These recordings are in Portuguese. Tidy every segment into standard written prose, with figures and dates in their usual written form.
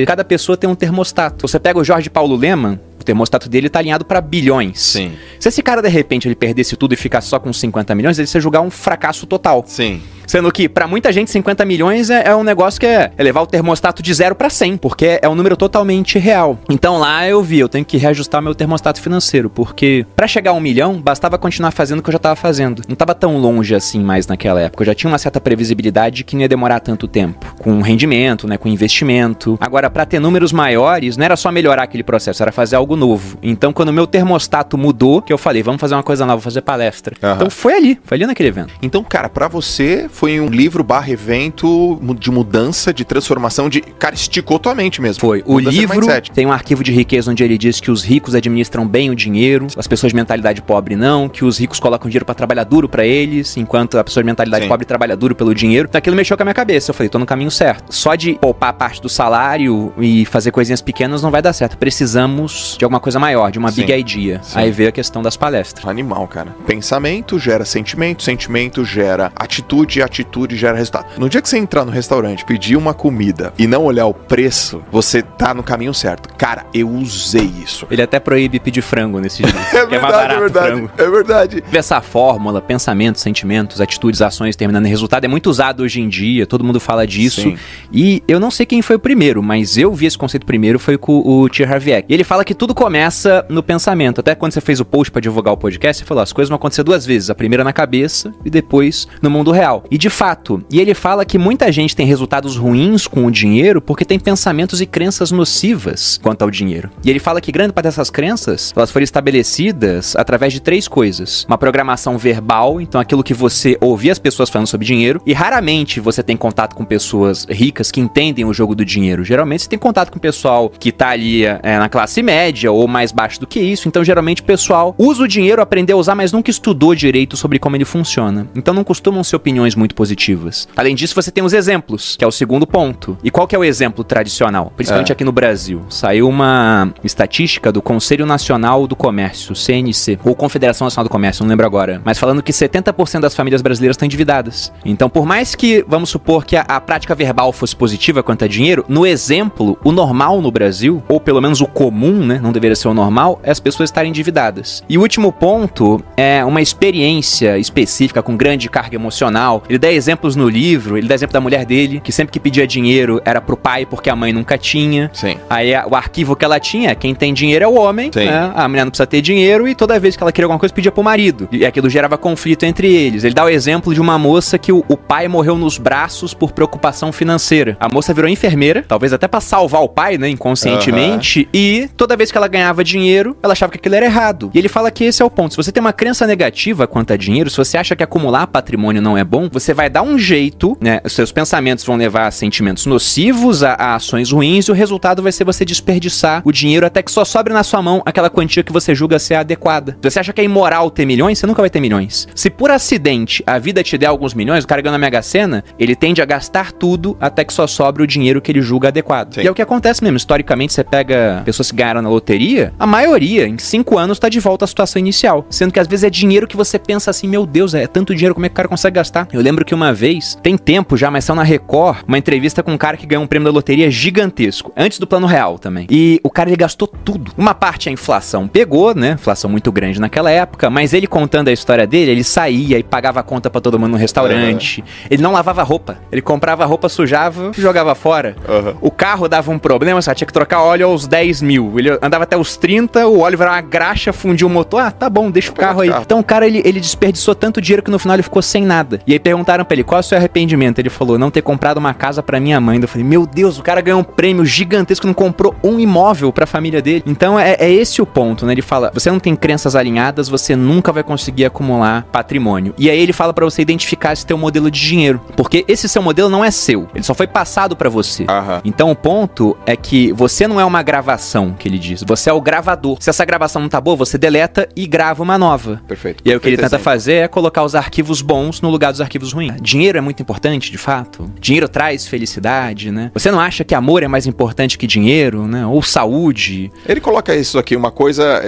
Cada pessoa tem um termostato. Você pega o Jorge Paulo Lemann, o termostato dele tá alinhado para bilhões. Sim. Se esse cara, de repente, ele perdesse tudo e ficasse só com 50 milhões, ele ia julgar um fracasso total. Sim. Sendo que, pra muita gente, 50 milhões é um negócio que é levar o termostato de 0 pra 100, porque é um número totalmente real. Então lá eu tenho que reajustar meu termostato financeiro, porque pra chegar a 1 milhão, bastava continuar fazendo o que eu já tava fazendo. Não tava tão longe assim mais naquela época. Eu já tinha uma certa previsibilidade que não ia demorar tanto tempo. Com rendimento, né, com investimento. Agora, pra ter números maiores, não era só melhorar aquele processo, era fazer algo novo. Então, quando o meu termostato mudou, que eu falei, vamos fazer uma coisa nova, vou fazer palestra. Então foi ali naquele evento. Então, cara, pra você foi um livro / evento de mudança, de transformação, cara, esticou tua mente mesmo. Foi. O livro tem um arquivo de riqueza onde ele diz que os ricos administram bem o dinheiro, as pessoas de mentalidade pobre não, que os ricos colocam dinheiro pra trabalhar duro pra eles, enquanto a pessoa de mentalidade pobre trabalha duro pelo dinheiro. Então aquilo mexeu com a minha cabeça. Eu falei, tô no caminho certo. Só de poupar parte do salário e fazer coisinhas pequenas não vai dar certo. Precisamos de alguma coisa maior, de uma big idea. Aí veio a questão das palestras. Animal, cara. Pensamento gera sentimento, sentimento gera atitude gera resultado. No dia que você entrar no restaurante, pedir uma comida e não olhar o preço, você tá no caminho certo. Cara, eu usei isso. Ele até proíbe pedir frango nesse dia. É verdade, mais barato, é verdade. Frango. É verdade. Essa fórmula, pensamentos, sentimentos, atitudes, ações terminando em resultado, é muito usado hoje em dia, todo mundo fala disso. Sim. E eu não sei quem foi o primeiro, mas eu vi esse conceito primeiro, foi com o T. Harv Eker. E ele fala que tudo começa no pensamento. Até quando você fez o post pra divulgar o podcast, você falou, as coisas vão acontecer 2 vezes. A primeira na cabeça e depois no mundo real. E de fato, e ele fala que muita gente tem resultados ruins com o dinheiro porque tem pensamentos e crenças nocivas quanto ao dinheiro. E ele fala que grande parte dessas crenças, elas foram estabelecidas através de 3 coisas. Uma programação verbal, então aquilo que você ouvia as pessoas falando sobre dinheiro, e raramente você tem contato com pessoas ricas que entendem o jogo do dinheiro. Geralmente você tem contato com o pessoal que tá ali na classe média ou mais baixo do que isso, então geralmente o pessoal usa o dinheiro, aprendeu a usar, mas nunca estudou direito sobre como ele funciona. Então não costumam ser opiniões muito positivas. Além disso, você tem os exemplos, que é o segundo ponto. E qual que é o exemplo tradicional? Principalmente aqui no Brasil. Saiu uma estatística do Conselho Nacional do Comércio, CNC, ou Confederação Nacional do Comércio, não lembro agora, mas falando que 70% das famílias brasileiras estão endividadas. Então, por mais que, vamos supor que a prática verbal fosse positiva quanto a dinheiro, no exemplo, o normal no Brasil, ou pelo menos o comum, né, não deveria ser o normal, é as pessoas estarem endividadas. E o último ponto é uma experiência específica com grande carga emocional. Ele dá exemplos no livro, ele dá exemplo da mulher dele, que sempre que pedia dinheiro era pro pai porque a mãe nunca tinha. Sim. Aí o arquivo que ela tinha, quem tem dinheiro é o homem, né? A mulher não precisa ter dinheiro e toda vez que ela queria alguma coisa pedia pro marido. E aquilo gerava conflito entre eles. Ele dá o exemplo de uma moça que o pai morreu nos braços por preocupação financeira. A moça virou enfermeira, talvez até pra salvar o pai, né, inconscientemente, e toda vez que ela ganhava dinheiro, ela achava que aquilo era errado. E ele fala que esse é o ponto. Se você tem uma crença negativa quanto a dinheiro, se você acha que acumular patrimônio não é bom, você vai dar um jeito, né, os seus pensamentos vão levar a sentimentos nocivos, a ações ruins, e o resultado vai ser você desperdiçar o dinheiro até que só sobre na sua mão aquela quantia que você julga ser adequada. Se você acha que é imoral ter milhões, você nunca vai ter milhões. Se por acidente a vida te der alguns milhões, o cara ganhando na Mega Sena, ele tende a gastar tudo até que só sobre o dinheiro que ele julga adequado. Sim. E é o que acontece mesmo. Historicamente, você pega pessoas que ganharam na loteria, a maioria, em 5 anos, tá de volta à situação inicial. Sendo que às vezes é dinheiro que você pensa assim, meu Deus, é tanto dinheiro, como é que o cara consegue gastar? Eu lembro que uma vez, tem tempo já, mas saiu na Record, uma entrevista com um cara que ganhou um prêmio da loteria gigantesco, antes do Plano Real também. E o cara, ele gastou tudo. Uma parte a inflação pegou, né? Inflação muito grande naquela época, mas ele contando a história dele, ele saía e pagava a conta pra todo mundo no restaurante. Ele não lavava roupa. Ele comprava roupa, sujava e jogava fora. O carro dava um problema, só tinha que trocar óleo aos 10 mil. Ele andava até os 30, o óleo virava uma graxa, fundiu o motor. Ah, tá bom, deixa o carro aí. Então o cara, ele desperdiçou tanto dinheiro que no final ele ficou sem nada. E aí perguntaram pra ele, qual é o seu arrependimento? Ele falou, não ter comprado uma casa pra minha mãe. Eu falei, meu Deus, o cara ganhou um prêmio gigantesco, não comprou um imóvel pra família dele. Então é esse o ponto, né? Ele fala, você não tem crenças alinhadas, você nunca vai conseguir acumular patrimônio. E aí ele fala pra você identificar esse teu modelo de dinheiro. Porque esse seu modelo não é seu. Ele só foi passado pra você. Então o ponto é que você não é uma gravação, que ele diz. Você é o gravador. Se essa gravação não tá boa, você deleta e grava uma nova. Perfeito. E aí o que ele tenta fazer é colocar os arquivos bons no lugar dos arquivos ruins. Dinheiro é muito importante, de fato. Dinheiro traz felicidade, né? Você não acha que amor é mais importante que dinheiro, né? Ou saúde? Ele coloca isso aqui, uma coisa...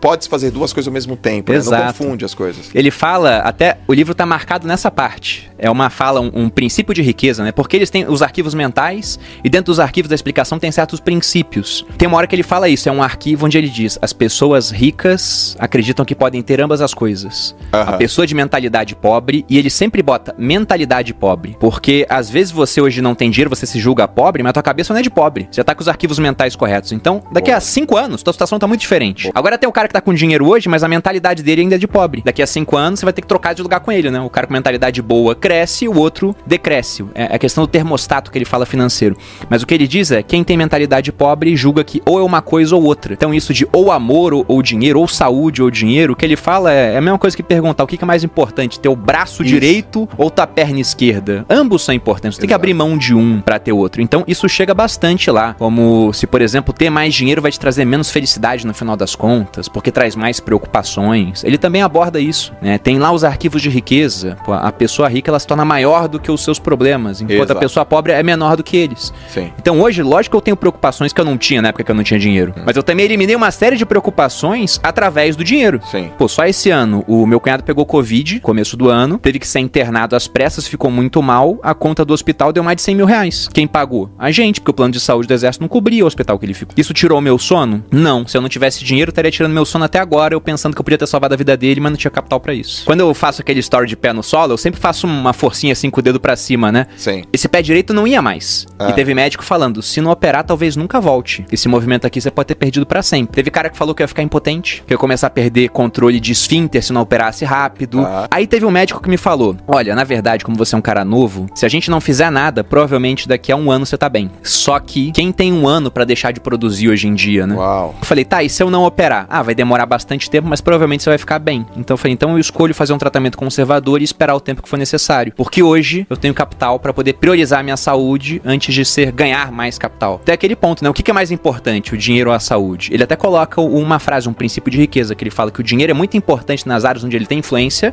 pode fazer duas coisas ao mesmo tempo, né? Não confunde as coisas. Ele fala, até o livro tá marcado nessa parte. É uma fala, um princípio de riqueza, né? Porque eles têm os arquivos mentais e dentro dos arquivos da explicação tem certos princípios. Tem uma hora que ele fala isso, é um arquivo onde ele diz: as pessoas ricas acreditam que podem ter ambas as coisas. A pessoa de mentalidade pobre, e ele sempre bota mentalidade pobre, porque às vezes você hoje não tem dinheiro, você se julga pobre, mas a tua cabeça não é de pobre. Você tá com os arquivos mentais corretos. Então, daqui a 5 anos, tua situação tá muito diferente. Agora tem o cara que tá com dinheiro hoje, mas a mentalidade dele ainda é de pobre. Daqui a 5 anos, você vai ter que trocar de lugar com ele, né? O cara com mentalidade boa cresce, o outro decresce. É a questão do termostato que ele fala financeiro. Mas o que ele diz é, quem tem mentalidade pobre julga que ou é uma coisa ou outra. Então isso de ou amor ou dinheiro, ou saúde ou dinheiro, o que ele fala é a mesma coisa que perguntar o que é mais importante, ter o braço direito ou tua perna esquerda. Ambos são importantes, você tem que abrir mão de um pra ter outro. Então isso chega bastante lá, como se, por exemplo, ter mais dinheiro vai te trazer menos felicidade no final das contas, porque traz mais preocupações. Ele também aborda isso, né? Tem lá os arquivos de riqueza. Pô, a pessoa rica, ela se torna maior do que os seus problemas, enquanto a pessoa pobre é menor do que eles. Sim. Então hoje, lógico que eu tenho preocupações que eu não tinha na época que eu não tinha dinheiro, mas eu também eliminei uma série de preocupações através do dinheiro. Sim. Pô, só esse ano, o meu cunhado pegou Covid, começo do ano, teve que ser internado às pressas, ficou muito mal, a conta do hospital deu mais de 100 mil reais. Quem pagou? A gente, porque o plano de saúde do exército não cobria o hospital que ele ficou. Isso tirou o meu sono? Não. Se eu não tivesse dinheiro, eu estaria tirando meu sono até agora, eu pensando que eu podia ter salvado a vida dele, mas não tinha capital pra isso. Quando eu faço aquele story de pé no solo, eu sempre faço uma forcinha assim com o dedo pra cima, né? Sim. Esse pé direito não ia mais. E teve médico falando, se não operar, talvez nunca volte. Esse movimento aqui você pode ter perdido pra sempre. Teve cara que falou que ia ficar impotente, que ia começar a perder controle de esfíncter se não operasse rápido. Aí teve um médico que me falou, olha, na verdade, como você é um cara novo, se a gente não fizer nada, provavelmente daqui a 1 ano você tá bem. Só que quem tem 1 ano pra deixar de produzir hoje em dia, né? Uau. Eu falei, tá, e se eu não operar? Ah, vai demorar bastante tempo, mas provavelmente você vai ficar bem. Então eu falei, então eu escolho fazer um tratamento conservador e esperar o tempo que for necessário. Porque hoje eu tenho capital pra poder priorizar a minha saúde antes de ganhar mais capital. Até aquele ponto, né? O que é mais importante, o dinheiro ou a saúde? Ele até coloca uma frase, um princípio de riqueza, que ele fala que o dinheiro é muito importante nas áreas onde ele tem influência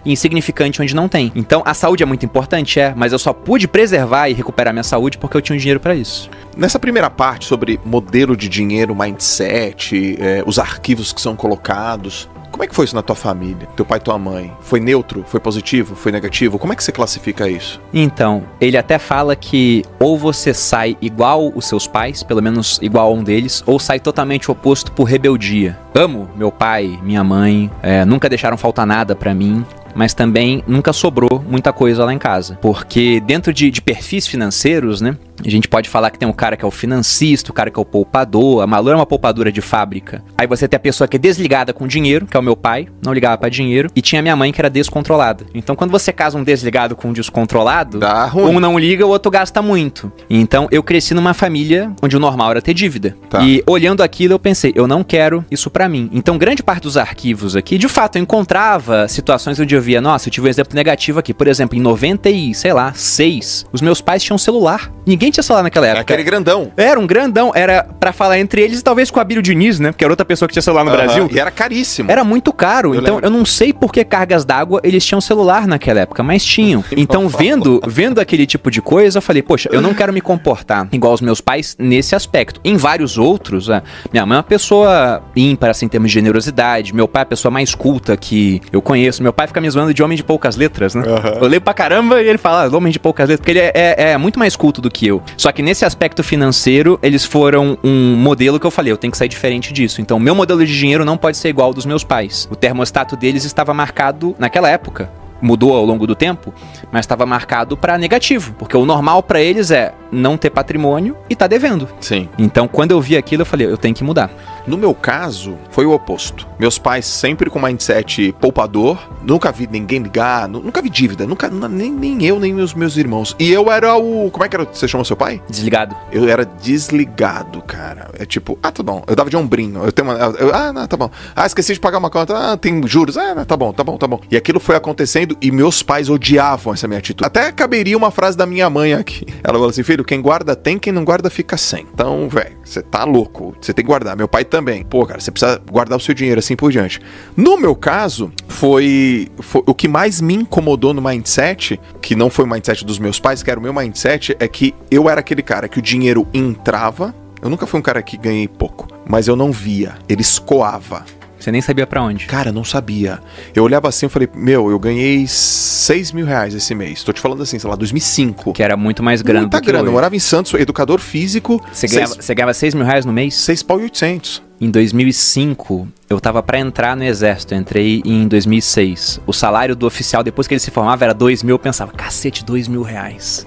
e insignificante onde não tem. Então, a saúde é muito importante, mas eu só pude preservar e recuperar minha saúde porque eu tinha um dinheiro pra isso. Nessa primeira parte sobre modelo de dinheiro, mindset, os arquivos que são colocados, como é que foi isso na tua família? Teu pai e tua mãe? Foi neutro? Foi positivo? Foi negativo? Como é que você classifica isso? Então, ele até fala que ou você sai igual os seus pais, pelo menos igual a um deles, ou sai totalmente oposto por rebeldia. Amo meu pai, minha mãe, nunca deixaram faltar nada pra mim, mas também nunca sobrou muita coisa lá em casa. Porque dentro de perfis financeiros, né, a gente pode falar que tem um cara que é o financista, o cara que é o poupador, a Malu é uma poupadora de fábrica. Aí você tem a pessoa que é desligada com dinheiro, que é o meu pai, não ligava pra dinheiro, e tinha a minha mãe que era descontrolada. Então quando você casa um desligado com um descontrolado, dá ruim. Um não liga, o outro gasta muito. Então eu cresci numa família onde o normal era ter dívida. E olhando aquilo eu pensei, eu não quero isso pra mim. Então grande parte dos arquivos aqui, de fato, eu encontrava situações onde eu via, nossa, eu tive um exemplo negativo aqui. Por exemplo, em 96, os meus pais tinham celular. Ninguém tinha celular naquela época. Aquele grandão. Era um grandão. Era pra falar entre eles e talvez com a Abílio Diniz, né? Que era outra pessoa que tinha celular no Brasil. E era caríssimo. Era muito caro. Eu não sei por que cargas d'água eles tinham celular naquela época, mas tinham. Então, vendo aquele tipo de coisa, eu falei, poxa, eu não quero me comportar igual os meus pais nesse aspecto. Em vários outros, minha mãe é uma pessoa ímpar, assim, em termos de generosidade. Meu pai é a pessoa mais culta que eu conheço. Meu pai fica me zoando de homem de poucas letras, né? Eu leio pra caramba e ele fala, homem de poucas letras, porque ele é muito mais culto do que eu. Só que nesse aspecto financeiro, eles foram um modelo que eu falei, eu tenho que sair diferente disso. Então, meu modelo de dinheiro não pode ser igual ao dos meus pais. O termostato deles estava marcado naquela época. Mudou ao longo do tempo, mas estava marcado para negativo, porque o normal para eles é não ter patrimônio e tá devendo. Sim. Então, quando eu vi aquilo, eu falei, eu tenho que mudar. No meu caso, foi o oposto. Meus pais sempre com mindset poupador, nunca vi ninguém ligar, nunca vi dívida, nem eu, nem meus irmãos. E eu era o... Como é que era? Você chama seu pai? Desligado. Eu era desligado, cara. É tipo, tá bom. Eu dava de ombrinho. Eu tenho não, tá bom. Esqueci de pagar uma conta. Tem juros. Tá bom. E aquilo foi acontecendo e meus pais odiavam essa minha atitude. Até caberia uma frase da minha mãe aqui. Ela falou assim, filho, quem guarda tem, quem não guarda fica sem. Então, velho, você tá louco. Você tem que guardar. Meu pai também. Pô, cara, você precisa guardar o seu dinheiro assim por diante. No meu caso, foi o que mais me incomodou no mindset, que não foi o mindset dos meus pais, que era o meu mindset, é que eu era aquele cara que o dinheiro entrava. Eu nunca fui um cara que ganhei pouco, mas eu não via. Ele escoava. Você nem sabia pra onde. Cara, não sabia. Eu olhava assim e falei, eu ganhei 6 mil reais esse mês. Tô te falando assim, sei lá, 2005. Que era muito mais grana do que grana. hoje. Eu morava em Santos, sou educador físico. Você ganhava 6 mil reais no mês? 6.800. Em 2005, eu tava pra entrar no exército, eu entrei em 2006. O salário do oficial, depois que ele se formava, era 2 mil, eu pensava, cacete, 2 mil reais.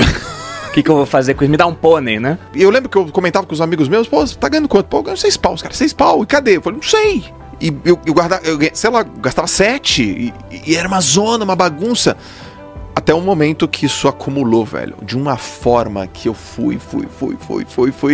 O que eu vou fazer com isso? Me dá um pônei, né? E eu lembro que eu comentava com os amigos meus, pô, você tá ganhando quanto? Pô, eu ganho 6 paus, cara, 6 pau, e cadê? Eu falei, não sei. E eu guardava, sei lá, gastava 7, e era uma zona, uma bagunça. Até um momento que isso acumulou, velho, de uma forma que eu fui,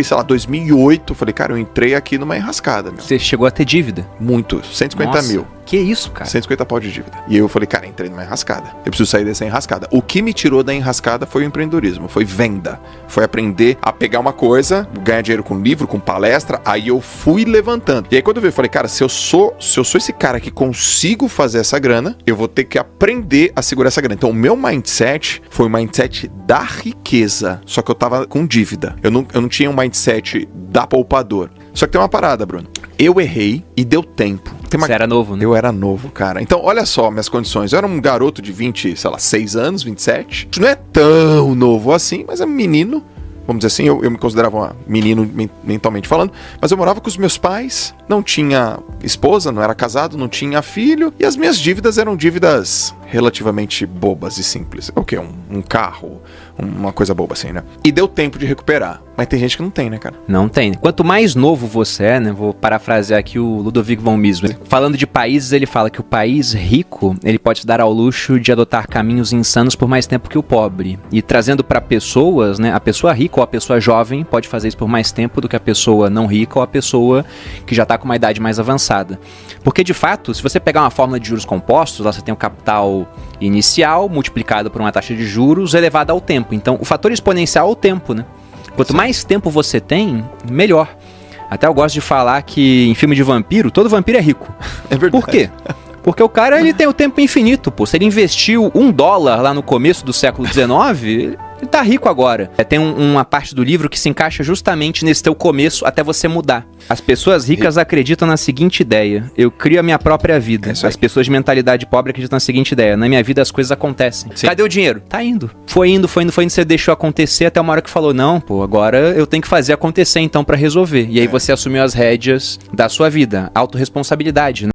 sei lá, 2008, eu falei, cara, eu entrei aqui numa enrascada, meu. Você chegou a ter dívida? Muito, 150 mil. Que isso, cara? 150 pau de dívida. E eu falei, cara, entrei numa enrascada. Eu preciso sair dessa enrascada. O que me tirou da enrascada foi o empreendedorismo, foi venda. Foi aprender a pegar uma coisa, ganhar dinheiro com livro, com palestra, aí eu fui levantando. E aí quando eu vi, eu falei, cara, se eu sou esse cara que consigo fazer essa grana, eu vou ter que aprender a segurar essa grana. Então o meu mindset foi o mindset da riqueza, só que eu tava com dívida. Eu não tinha um mindset da poupador. Só que tem uma parada, Bruno. Eu errei e deu tempo. Você era novo, né? Eu era novo, cara. Então, olha só minhas condições. Eu era um garoto de 6 anos, 27. Não é tão novo assim, mas é menino. Vamos dizer assim, eu me considerava um menino mentalmente falando. Mas eu morava com os meus pais, não tinha esposa, não era casado, não tinha filho. E as minhas dívidas eram dívidas relativamente bobas e simples. O quê? Um carro, uma coisa boba assim, né? E deu tempo de recuperar. Mas tem gente que não tem, né, cara? Não tem. Quanto mais novo você é, né? Vou parafrasear aqui o Ludovic von Mises. Falando de países, ele fala que o país rico, ele pode se dar ao luxo de adotar caminhos insanos por mais tempo que o pobre. E trazendo para pessoas, né? A pessoa rica ou a pessoa jovem pode fazer isso por mais tempo do que a pessoa não rica ou a pessoa que já tá com uma idade mais avançada. Porque, de fato, se você pegar uma fórmula de juros compostos, lá você tem o capital inicial multiplicado por uma taxa de juros elevada ao tempo. Então, o fator exponencial é o tempo, né? Quanto mais tempo você tem, melhor. Até eu gosto de falar que em filme de vampiro, todo vampiro é rico. É verdade. Por quê? Porque o cara, ele tem o tempo infinito, pô. Se ele investiu $1 lá no começo do século XIX, ele tá rico agora. Tem uma parte do livro que se encaixa justamente nesse teu começo até você mudar. As pessoas ricas acreditam na seguinte ideia: eu crio a minha própria vida. As pessoas de mentalidade pobre acreditam na seguinte ideia: na minha vida as coisas acontecem. Sim. Cadê o dinheiro? Tá indo. Foi indo, você deixou acontecer até uma hora que falou, não, pô, agora eu tenho que fazer acontecer então pra resolver. E aí você assumiu as rédeas da sua vida. Autorresponsabilidade, né?